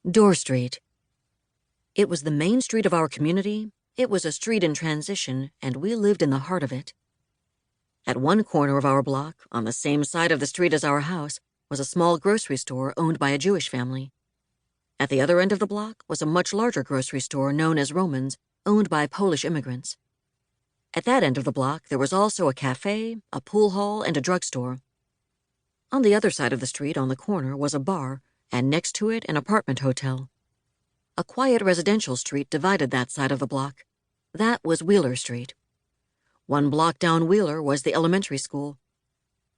Door Street. It was the main street of our community. It was a street in transition, and we lived in the heart of it. At one corner of our block, on the same side of the street as our house, was a small grocery store owned by a Jewish family. At the other end of the block was a much larger grocery store known as Roman's, owned by Polish immigrants. At that end of the block, there was also a cafe, a pool hall, and a drugstore. On the other side of the street, on the corner, was a bar, and next to it, an apartment hotel. A quiet residential street divided that side of the block. That was Wheeler Street. One block down Wheeler was the elementary school.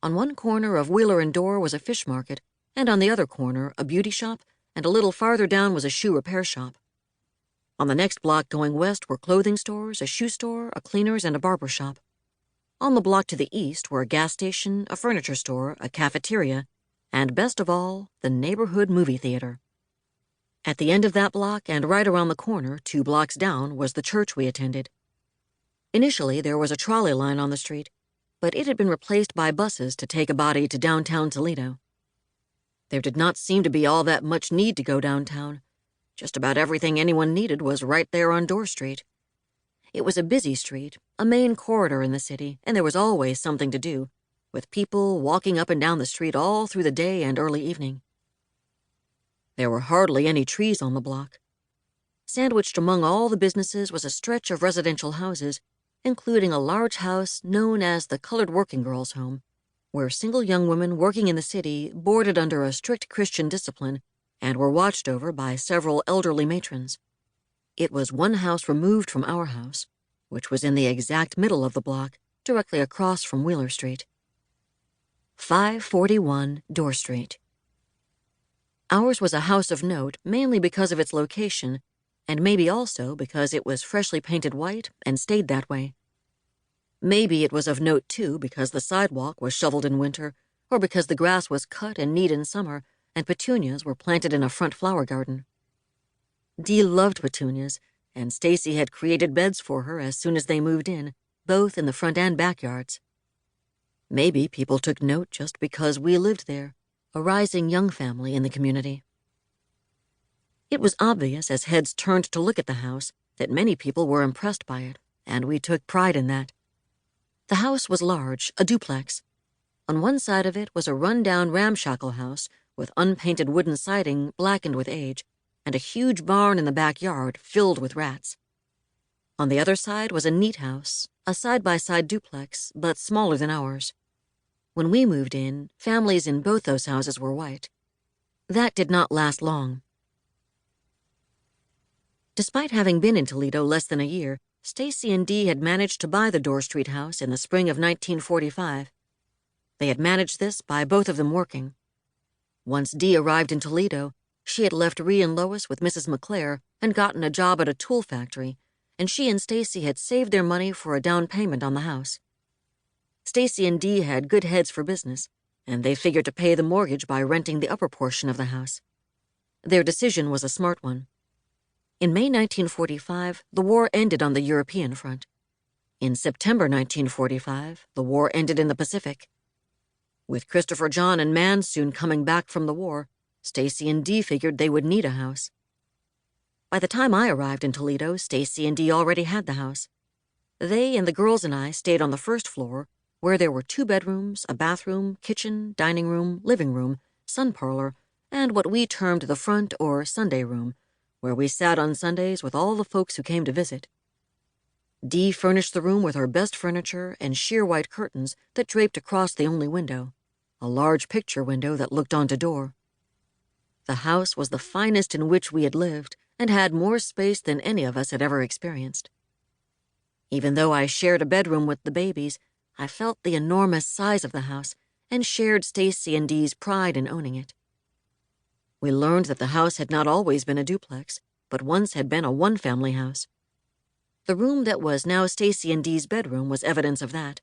On one corner of Wheeler and Dorr was a fish market, and on the other corner, a beauty shop, and a little farther down was a shoe repair shop. On the next block going west were clothing stores, a shoe store, a cleaner's, and a barber shop. On the block to the east were a gas station, a furniture store, a cafeteria, and best of all, the neighborhood movie theater. At the end of that block and right around the corner, 2 blocks down, was the church we attended. Initially, there was a trolley line on the street, but it had been replaced by buses to take a body to downtown Toledo. There did not seem to be all that much need to go downtown. Just about everything anyone needed was right there on Door Street. It was a busy street, a main corridor in the city, and there was always something to do, with people walking up and down the street all through the day and early evening. There were hardly any trees on the block. Sandwiched among all the businesses was a stretch of residential houses, including a large house known as the Colored Working Girls' Home, where single young women working in the city boarded under a strict Christian discipline and were watched over by several elderly matrons. It was one house removed from our house, which was in the exact middle of the block, directly across from Wheeler Street. 541 Door Street. Ours was a house of note mainly because of its location, and maybe also because it was freshly painted white and stayed that way. Maybe it was of note, too, because the sidewalk was shoveled in winter, or because the grass was cut and neat in summer, and petunias were planted in a front flower garden. Dee loved petunias, and Stacy had created beds for her as soon as they moved in, both in the front and backyards. Maybe people took note just because we lived there, a rising young family in the community. It was obvious as heads turned to look at the house that many people were impressed by it, and we took pride in that. The house was large, a duplex. On one side of it was a run-down ramshackle house with unpainted wooden siding blackened with age, and a huge barn in the backyard filled with rats. On the other side was a neat house, a side-by-side duplex, but smaller than ours. When we moved in, families in both those houses were white. That did not last long. Despite having been in Toledo less than a year, Stacy and Dee had managed to buy the Door Street house in the spring of 1945. They had managed this by both of them working. Once Dee arrived in Toledo, she had left Ree and Lois with Mrs. McClare and gotten a job at a tool factory, and she and Stacy had saved their money for a down payment on the house. Stacy and Dee had good heads for business, and they figured to pay the mortgage by renting the upper portion of the house. Their decision was a smart one. In May 1945, the war ended on the European front. In September 1945, the war ended in the Pacific. With Christopher John and Man soon coming back from the war, Stacy and Dee figured they would need a house. By the time I arrived in Toledo, Stacy and Dee already had the house. They and the girls and I stayed on the first floor, where there were 2 bedrooms, a bathroom, kitchen, dining room, living room, sun parlor, and what we termed the front or Sunday room, where we sat on Sundays with all the folks who came to visit. Dee furnished the room with her best furniture and sheer white curtains that draped across the only window, a large picture window that looked onto Door. The house was the finest in which we had lived and had more space than any of us had ever experienced. Even though I shared a bedroom with the babies, I felt the enormous size of the house and shared Stacy and Dee's pride in owning it. We learned that the house had not always been a duplex, but once had been a one-family house. The room that was now Stacy and Dee's bedroom was evidence of that.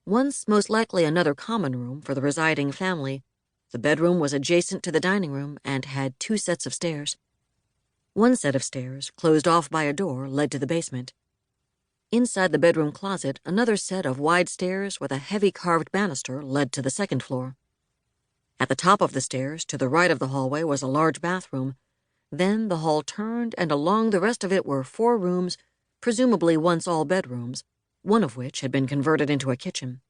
Once most likely another common room for the residing family, the bedroom was adjacent to the dining room and had 2 sets of stairs. One set of stairs, closed off by a door, led to the basement. Inside the bedroom closet, another set of wide stairs with a heavy carved banister led to the second floor. At the top of the stairs, to the right of the hallway, was a large bathroom, Then the hall turned, and along the rest of it were 4 rooms, presumably once all bedrooms, one of which had been converted into a kitchen.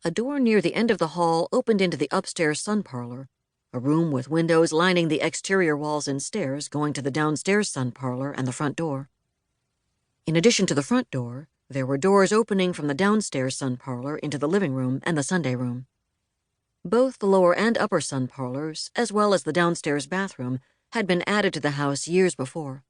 A door near the end of the hall opened into the upstairs sun parlor, a room with windows lining the exterior walls and stairs going to the downstairs sun parlor and the front door. In addition to the front door, there were doors opening from the downstairs sun parlor into the living room and the Sunday room. Both the lower and upper sun parlors, as well as the downstairs bathroom, had been added to the house years before.